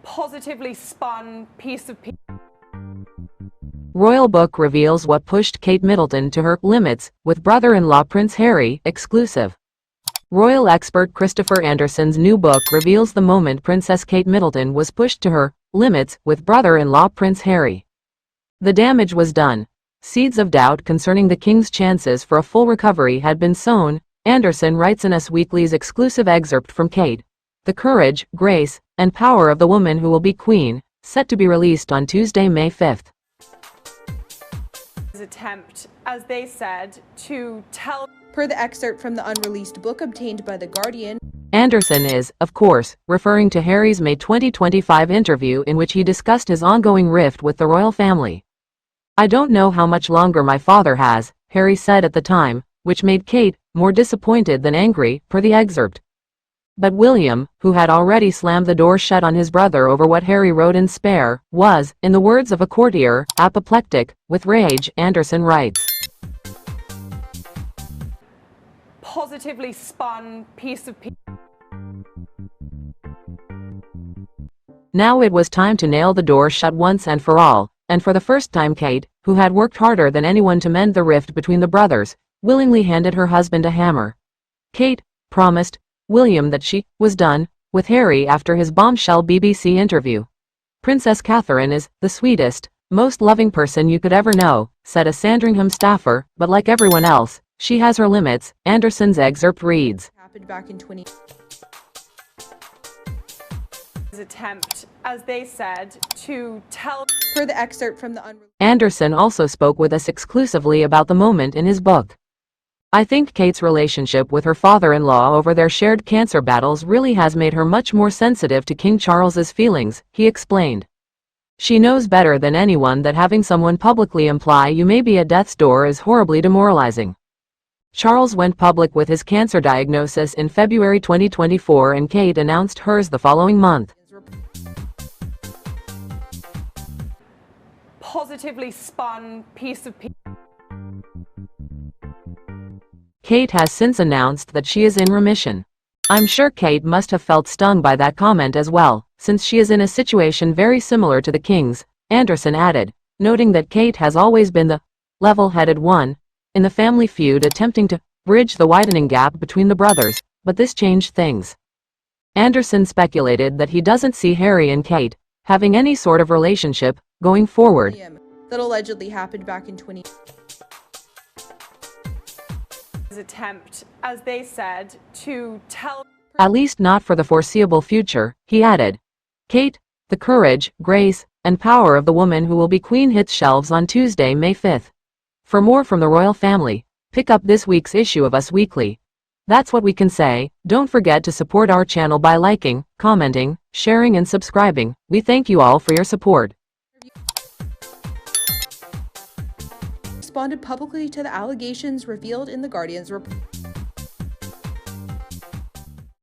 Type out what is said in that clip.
positively spun piece of Royal book reveals what pushed Kate Middleton to her limits with brother-in-law Prince Harry, exclusive. Royal expert Christopher Anderson's new book reveals the moment Princess Kate Middleton was pushed to her limits with brother-in-law Prince Harry. The damage was done. Seeds of doubt concerning the king's chances for a full recovery had been sown, Anderson writes in Us Weekly's exclusive excerpt from Kate. The courage, grace, and power of the woman who will be queen, set to be released on Tuesday, May 5th. Attempt, as they said, to tell. Per the excerpt from the unreleased book obtained by The Guardian, Anderson is, of course, referring to Harry's May 2025 interview in which he discussed his ongoing rift with the royal family. I don't know how much longer my father has, Harry said at the time, which made Kate more disappointed than angry, per the excerpt. But William, who had already slammed the door shut on his brother over what Harry wrote in Spare, was, in the words of a courtier, apoplectic with rage, Anderson writes. Positively spun piece of Now it was time to nail the door shut once and for all, and for the first time Kate, who had worked harder than anyone to mend the rift between the brothers, willingly handed her husband a hammer. Kate promised William that she was done with Harry after his bombshell BBC interview. Princess Catherine is the sweetest, most loving person you could ever know, said a Sandringham staffer, but like everyone else, she has her limits, Anderson's excerpt reads. happened back in 20. Attempt, as they said, to tell. Per the excerpt from the unreleased. Anderson also spoke with us exclusively about the moment in his book. I think Kate's relationship with her father-in-law over their shared cancer battles really has made her much more sensitive to King Charles's feelings, he explained. She knows better than anyone that having someone publicly imply you may be at death's door is horribly demoralizing. Charles went public with his cancer diagnosis in February 2024 and Kate announced hers the following month. Positively spun piece of Kate has since announced that she is in remission. I'm sure Kate must have felt stung by that comment as well, since she is in a situation very similar to the king's, Anderson added, noting that Kate has always been the level-headed one in the family feud, attempting to bridge the widening gap between the brothers, but this changed things. Anderson speculated that he doesn't see Harry and Kate having any sort of relationship going forward. That allegedly happened back in 20. Attempt, as they said, to tell. At least not for the foreseeable future, he added. Kate, the courage, grace, and power of the woman who will be queen hits shelves on Tuesday, May 5th. For more from the royal family, pick up this week's issue of Us Weekly. That's what we can say. Don't forget to support our channel by liking, commenting, sharing and subscribing. We thank you all for your support. Responded publicly to the allegations revealed in The Guardian's report.